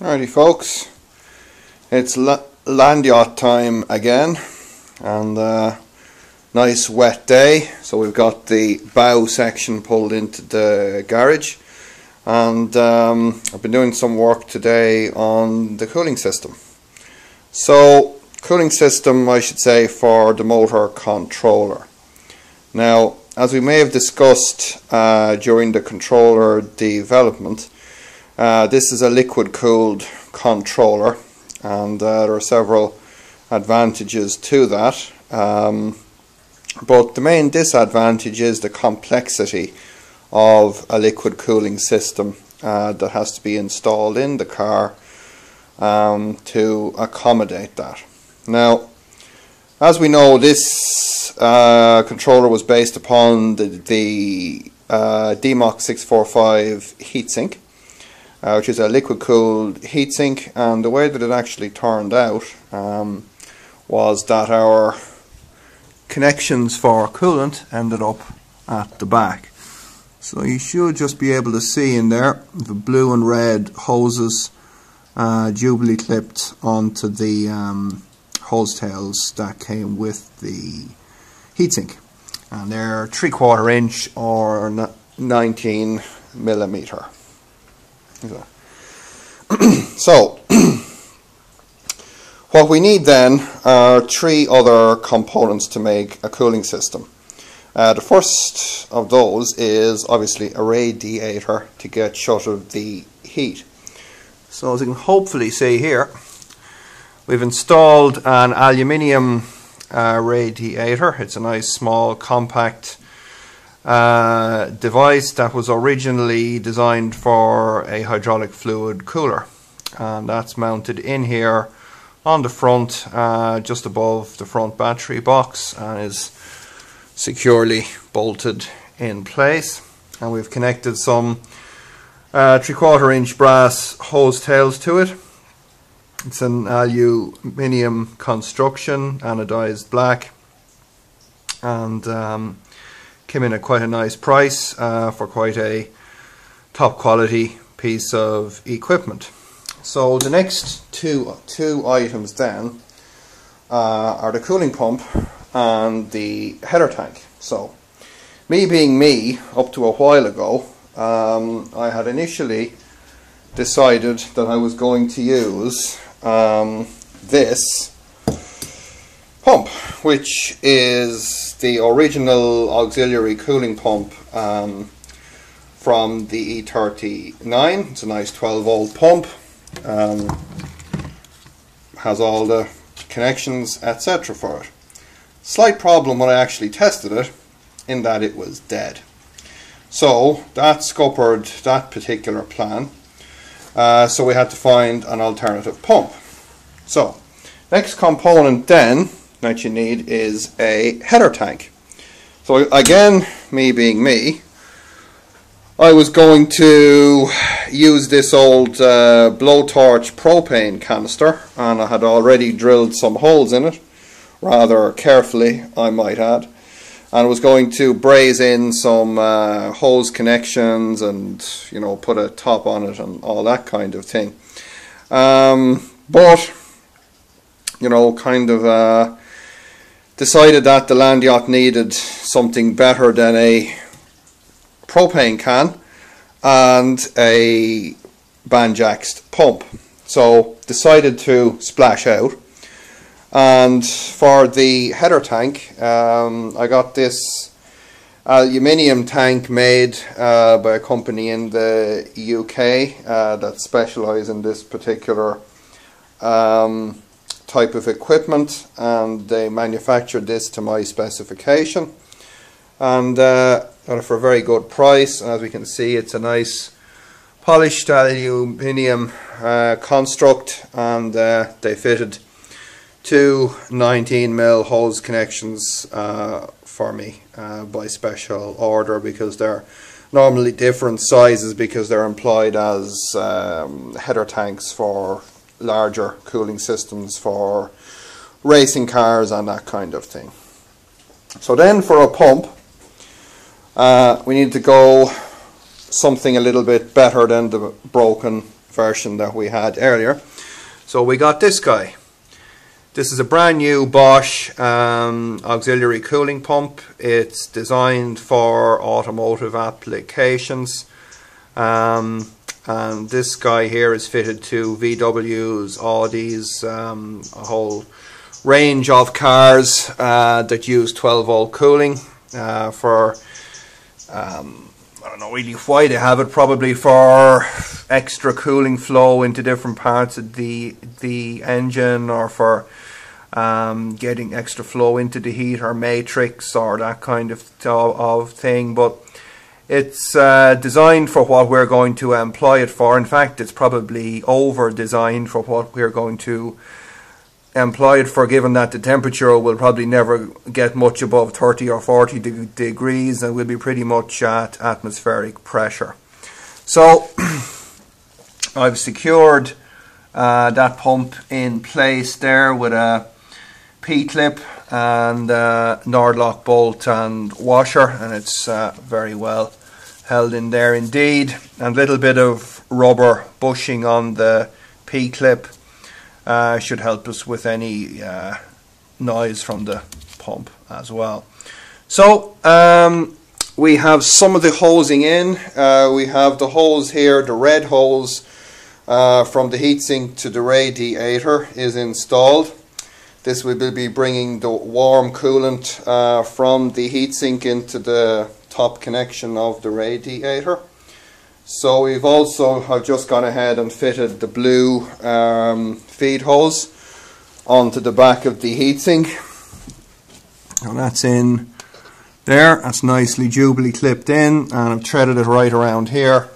Alrighty folks, it's land yacht time again, and nice wet day, so we've got the bow section pulled into the garage, and I've been doing some work today on the cooling system. So cooling system, I should say, for the motor controller. Now, as we may have discussed during the controller development, this is a liquid cooled controller, and there are several advantages to that, but the main disadvantage is the complexity of a liquid cooling system that has to be installed in the car to accommodate that. Now, as we know, this controller was based upon the DMOC 645 heatsink, which is a liquid cooled heatsink, and the way that it actually turned out was that our connections for coolant ended up at the back. So you should just be able to see in there the blue and red hoses duly clipped onto the hose tails that came with the heatsink, and they're 3/4 inch or 19 millimeter. So what we need then are three other components to make a cooling system. The first of those is obviously a radiator to get shut of the heat. So as you can hopefully see here, we've installed an aluminium radiator. It's a nice small compact device that was originally designed for a hydraulic fluid cooler, and that's mounted in here on the front, just above the front battery box, and is securely bolted in place. And we've connected some 3/4 inch brass hose tails to it. It's an aluminium construction, anodized black, and came in at quite a nice price for quite a top quality piece of equipment. So the next two items then are the cooling pump and the header tank. So me being me, up to a while ago, I had initially decided that I was going to use this pump, which is the original auxiliary cooling pump from the E39. It's a nice 12-volt pump, has all the connections, etc. for it. Slight problem when I actually tested it, in that it was dead. So that scuppered that particular plan, so we had to find an alternative pump. So next component then that you need is a header tank. So again, me being me, I was going to use this old blowtorch propane canister, and I had already drilled some holes in it, rather carefully I might add, and I was going to braze in some hose connections and, you know, put a top on it and all that kind of thing. But you know, kind of decided that the land yacht needed something better than a propane can and a banjaxed pump. So decided to splash out, and for the header tank I got this aluminium tank made by a company in the UK that specialise in this particular type of equipment, and they manufactured this to my specification, and got it for a very good price. And as we can see, it's a nice polished aluminium construct, and they fitted two 19mm hose connections for me by special order, because they're normally different sizes, because they're employed as header tanks for larger cooling systems for racing cars and that kind of thing. So then for a pump, we need to go something a little bit better than the broken version that we had earlier. So we got this guy. This is a brand new Bosch auxiliary cooling pump. It's designed for automotive applications. And this guy here is fitted to VWs, Audis, a whole range of cars that use 12 volt cooling for I don't know really why they have it, probably for extra cooling flow into different parts of the engine, or for getting extra flow into the heater matrix or that kind of thing. But it's designed for what we're going to employ it for. In fact, it's probably over designed for what we're going to employ it for, given that the temperature will probably never get much above 30 or 40 degrees and will be pretty much at atmospheric pressure. So I've secured that pump in place there with a P-clip and Nordlock bolt and washer, and it's very well held in there indeed. And a little bit of rubber bushing on the P-clip should help us with any noise from the pump as well. So we have some of the hosing in. We have the hose here, the red hose from the heatsink to the radiator is installed. This will be bringing the warm coolant from the heatsink into the top connection of the radiator. So we've also have just gone ahead and fitted the blue feed hose onto the back of the heatsink, and that's in there. That's nicely dubly clipped in, and I've threaded it right around here.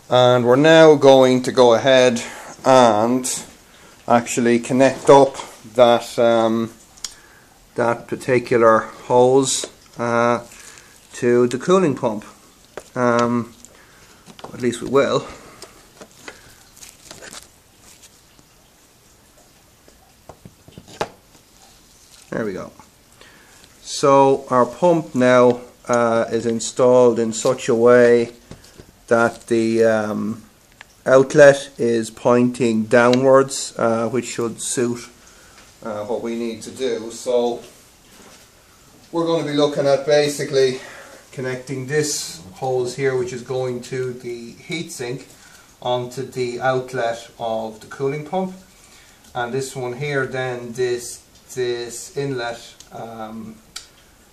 And we're now going to go ahead and actually connect up that that particular hose to the cooling pump. At least we will. There we go. So our pump now is installed in such a way that the outlet is pointing downwards, which should suit what we need to do. So we're going to be looking at basically connecting this hose here, which is going to the heatsink, onto the outlet of the cooling pump, and this one here, then this inlet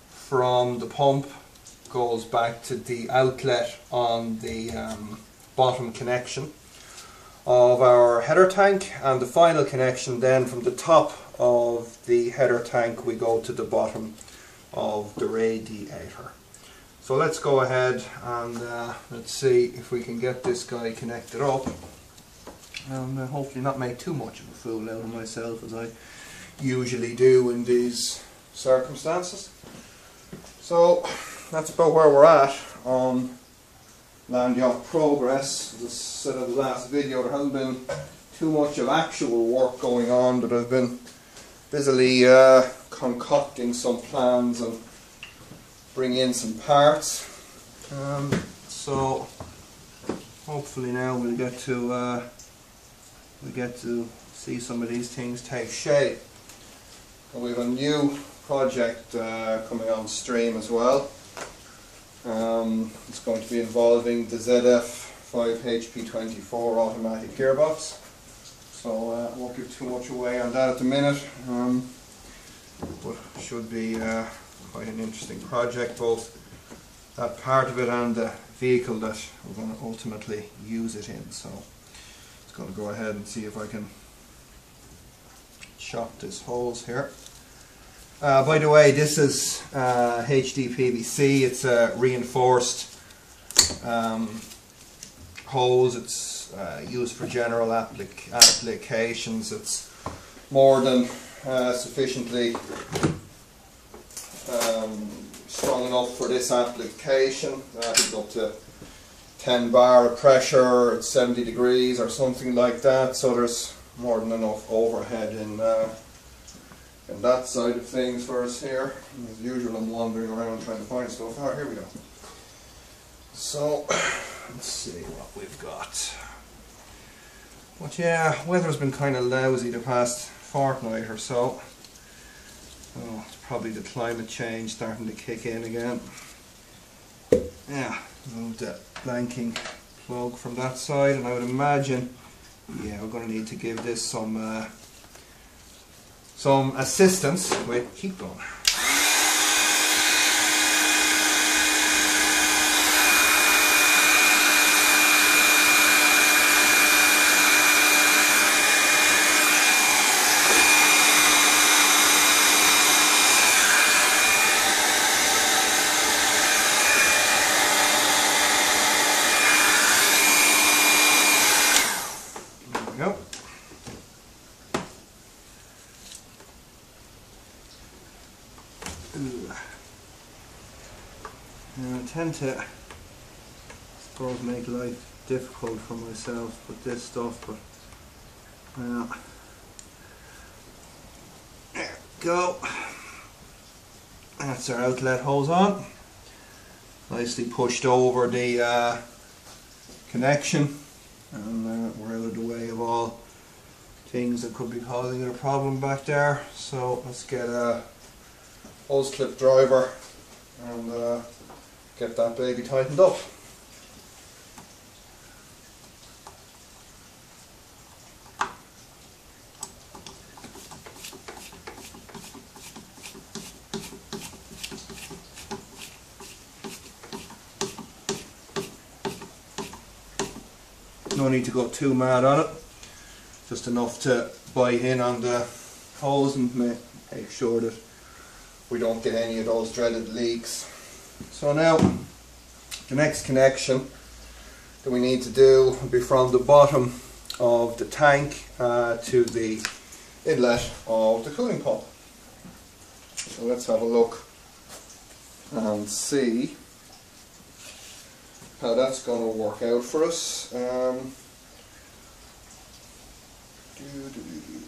from the pump goes back to the outlet on the bottom connection of our header tank, and the final connection then from the top of the header tank we go to the bottom of the radiator. So let's go ahead and let's see if we can get this guy connected up, and hopefully not make too much of a fool out of myself, as I usually do in these circumstances. So that's about where we're at on Land Yacht Progress. As I said in the last video, there hasn't been too much of actual work going on, but I've been busily concocting some plans and bring in some parts. So hopefully now we'll get to see some of these things take shape. And we have a new project coming on stream as well. It's going to be involving the ZF5HP24 automatic gearbox. So I won't give too much away on that at the minute, but should be quite an interesting project, both that part of it and the vehicle that we're going to ultimately use it in. So I'm going to go ahead and see if I can shop this hose here. By the way, this is HDPVC. It's a reinforced hose. It's used for general applications. It's more than sufficiently strong enough for this application. It's up to 10 bar of pressure at 70 degrees or something like that, so there's more than enough overhead in that side of things for us here. As usual, I'm wandering around trying to find stuff. Oh, here we go. So let's see what we've got. But yeah, weather's been kind of lousy the past fortnight or so. Oh, it's probably the climate change starting to kick in again. Yeah, move the blanking plug from that side, and I would imagine, yeah, we're going to need to give this some assistance with heat gun. Yep. Now, I tend to, I suppose, make life difficult for myself with this stuff, but there we go. That's our outlet hose on. Nicely pushed over the connection, and we're out of the way of all things that could be causing it a problem back there. So let's get a hose clip driver and get that baby tightened up. No need to go too mad on it, just enough to bite in on the hose and make sure that we don't get any of those dreaded leaks. So now the next connection that we need to do will be from the bottom of the tank to the inlet of the cooling pump. So let's have a look and see how that's going to work out for us.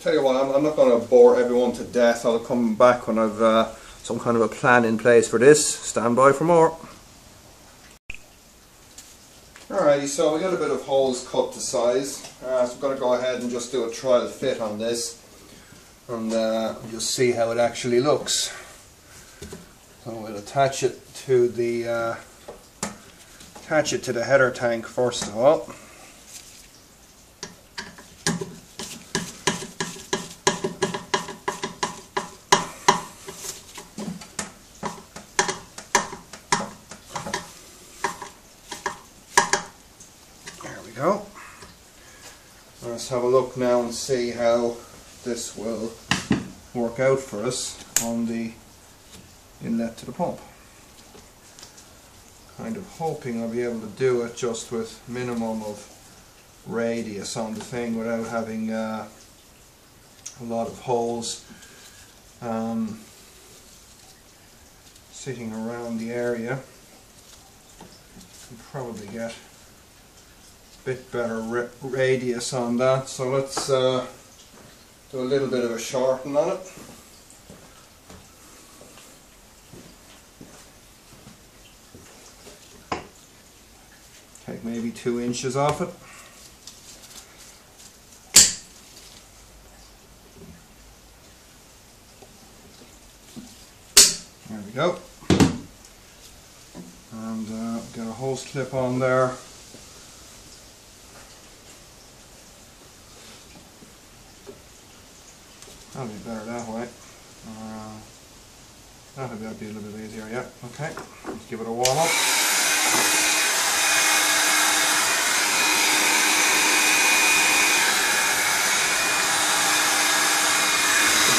Tell you what, I'm not going to bore everyone to death. I'll come back when I've some kind of a plan in place for this. Stand by for more. Alrighty, so we got a bit of hose cut to size. So I'm going to go ahead and just do a trial fit on this, and just see how it actually looks. So we'll attach it to the header tank first of all. There we go. Let's have a look now and see how this will work out for us on the inlet to the pump. Kind of hoping I'll be able to do it just with minimum of radius on the thing without having a lot of holes sitting around the area. Can probably get a bit better radius on that, so let's do a little bit of a shorten on it. Take maybe 2 inches off it. There we go. And get a hose clip on there. That'll be better that way. That'll be a little bit easier, yeah. Okay, let's give it a warm up.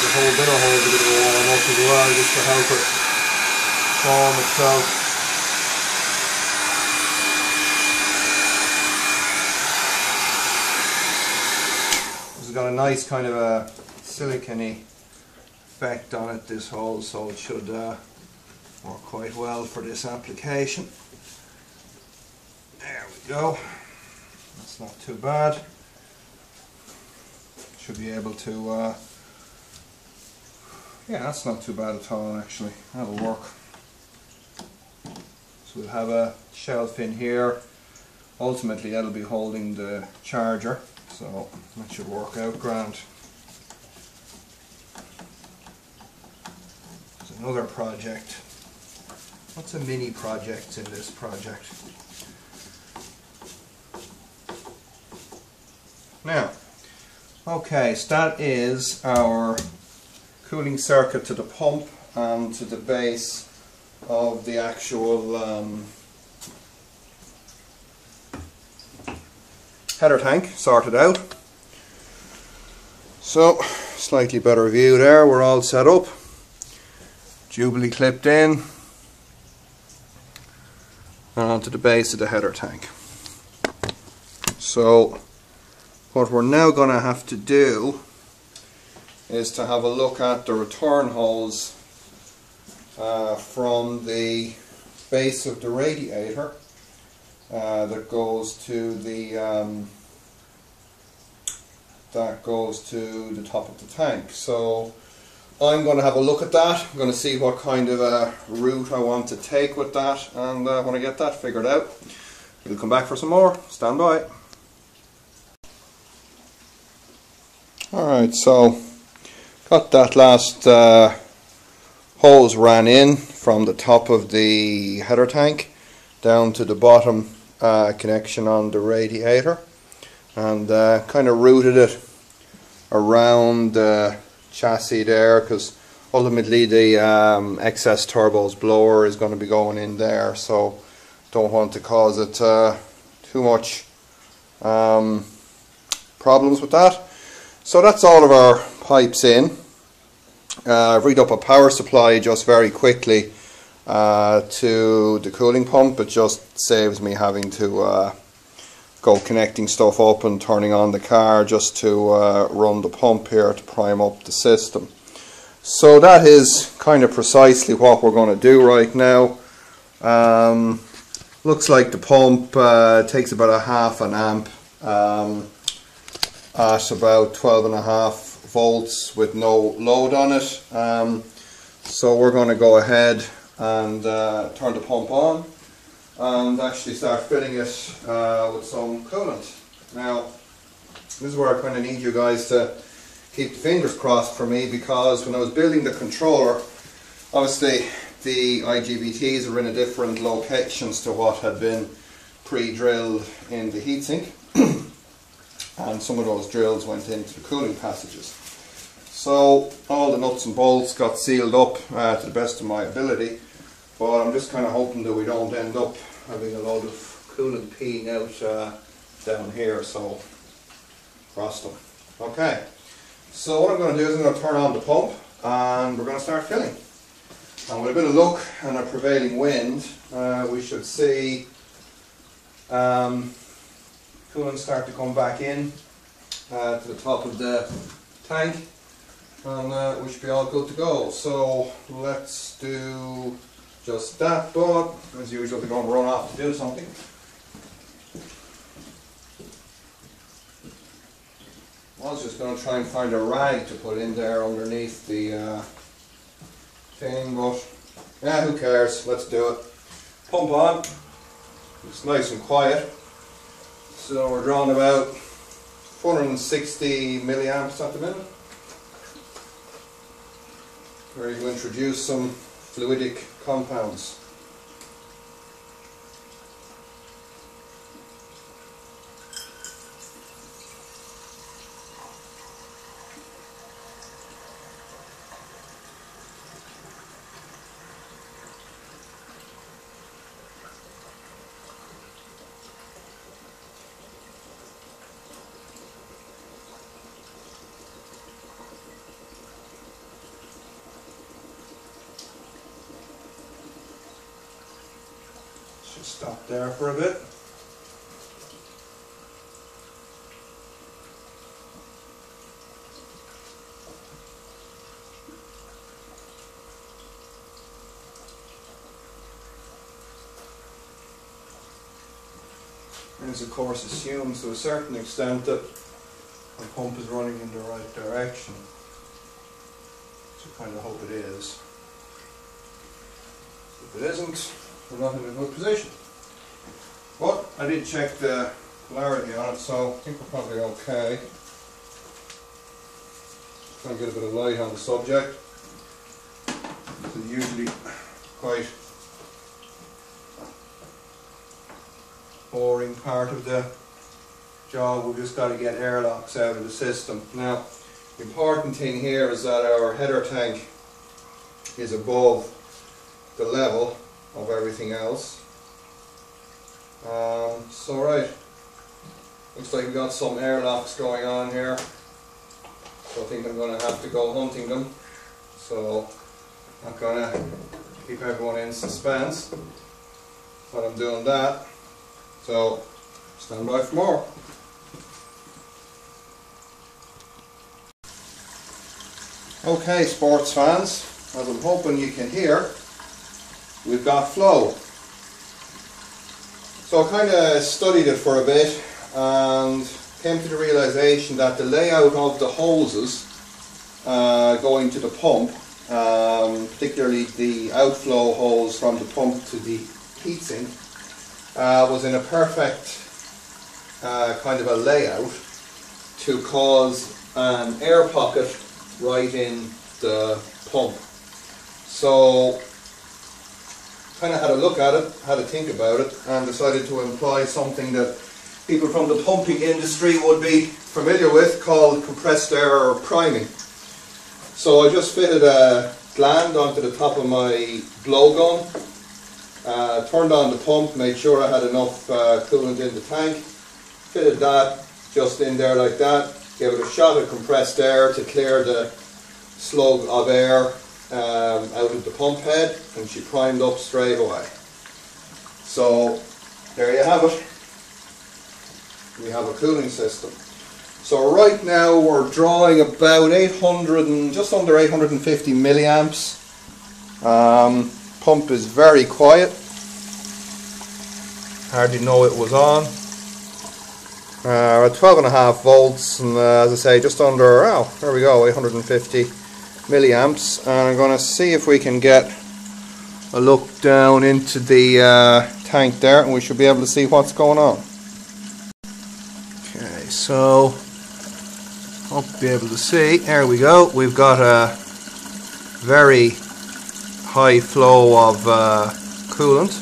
A whole bit of hose, a bit of a warm up as well, just to help it form itself. This has got a nice kind of a silicone-y effect on it, this hose, so it should work quite well for this application. There we go. That's not too bad. Should be able to yeah, that's not too bad at all actually. That'll work. So we'll have a shelf in here. Ultimately that'll be holding the charger. So that should work out grand. There's another project. What's a mini project in this project? Now, okay, so that is our cooling circuit to the pump and to the base of the actual header tank sorted out. So, slightly better view there, we're all set up. Jubilee clipped in and onto the base of the header tank. So, what we're now going to have to do is to have a look at the return hose from the base of the radiator that goes to the top of the tank. So I'm going to have a look at that. I'm going to see what kind of a route I want to take with that, and when I get that figured out, we'll come back for some more. Stand by. Alright, so got that last hose ran in from the top of the header tank down to the bottom connection on the radiator, and kind of routed it around the chassis there, because ultimately the excess turbos blower is going to be going in there, so don't want to cause it too much problems with that. So that's all of our pipes in. I've rigged up a power supply just very quickly to the cooling pump. It just saves me having to go connecting stuff up and turning on the car just to run the pump here to prime up the system. So that is kind of precisely what we're going to do right now. Looks like the pump takes about a half an amp at about 12.5 volts with no load on it. So we're going to go ahead and turn the pump on and actually start filling it with some coolant. Now, this is where I kind of need you guys to keep the fingers crossed for me, because when I was building the controller, obviously the IGBTs are in a different locations to what had been pre-drilled in the heatsink, and some of those drills went into the cooling passages. So all the nuts and bolts got sealed up to the best of my ability, but I'm just kind of hoping that we don't end up having a load of coolant peeing out down here, so cross them. Okay, so what I'm going to do is I'm going to turn on the pump and we're going to start filling. And with a bit of luck and a prevailing wind, we should see coolant start to come back in to the top of the tank, and we should be all good to go. So let's do just that, but as usual they're going to run off to do something. I was just going to try and find a rag to put in there underneath the thing, but yeah, who cares, let's do it. Pump on, it's nice and quiet. So we're drawing about 460 milliamps at the minute. Ready to introduce some fluidic compounds. Just stop there for a bit. This of course assumes to a certain extent that the pump is running in the right direction, so I kind of hope it is. If it isn't, we're not in a good position. But I did check the clarity on it, so I think we're probably okay. Try and get a bit of light on the subject. It's usually quite boring part of the job. We've just got to get airlocks out of the system. Now, the important thing here is that our header tank is above the level of everything else. So right, looks like we've got some airlocks going on here. So I think I'm going to have to go hunting them. So I'm going to keep everyone in suspense while I'm doing that. So stand by for more. Okay, sports fans, as I'm hoping you can hear, we've got flow. So I kind of studied it for a bit and came to the realization that the layout of the hoses going to the pump, particularly the outflow hose from the pump to the heatsink, was in a perfect kind of a layout to cause an air pocket right in the pump. So kind of had a look at it, had a think about it, and decided to employ something that people from the pumping industry would be familiar with, called compressed air priming. So I just fitted a gland onto the top of my blowgun, turned on the pump, made sure I had enough coolant in the tank, fitted that just in there like that, gave it a shot of compressed air to clear the slug of air out of the pump head, and she primed up straight away. So there you have it. We have a cooling system. So right now we're drawing about 800 and just under 850 milliamps. Pump is very quiet. Hardly know it was on. At 12.5 volts, and as I say, just under, oh, there we go, 850 milliamps. And I'm going to see if we can get a look down into the tank there, and we should be able to see what's going on. Okay, so hope to be able to see. There we go. We've got a very high flow of coolant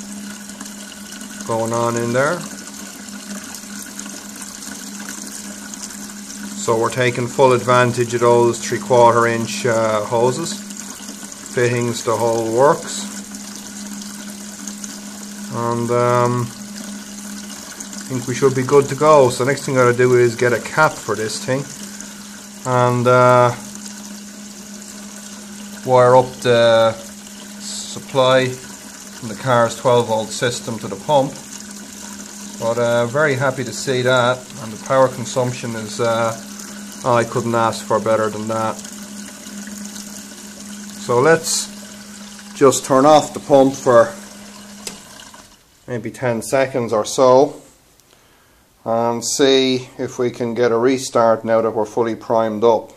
going on in there. So we're taking full advantage of those 3/4 inch hoses. Fittings, the whole works. And I think we should be good to go. So the next thing I gotta do is get a cap for this thing and wire up the supply from the car's 12 volt system to the pump. But very happy to see that, and the power consumption is I couldn't ask for better than that. So let's just turn off the pump for maybe 10 seconds or so and see if we can get a restart now that we're fully primed up.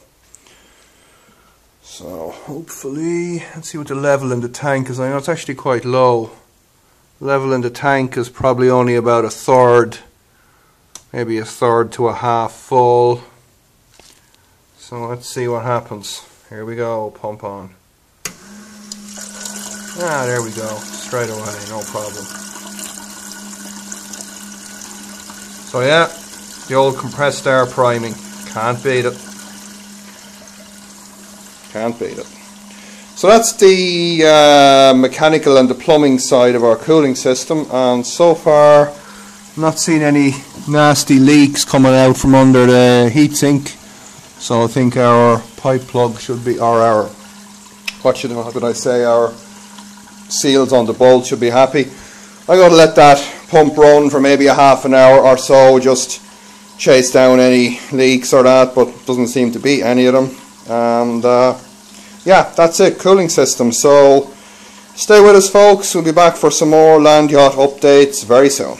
So hopefully, let's see what the level in the tank is. I know it's actually quite low. Level in the tank is probably only about 1/3, maybe 1/3 to a half full. So let's see what happens. Here we go, pump on. Ah, there we go, straight away, no problem. So yeah, the old compressed air priming, can't beat it. Can't beat it. So that's the mechanical and the plumbing side of our cooling system, and so far I'm not seeing any nasty leaks coming out from under the heatsink. So I think our pipe plug should be, or our, what did I say, our seals on the bolt should be happy. I got to let that pump run for maybe a half an hour or so, just chase down any leaks or that, but doesn't seem to be any of them. And yeah, that's it, cooling system. So stay with us folks, we'll be back for some more land yacht updates very soon.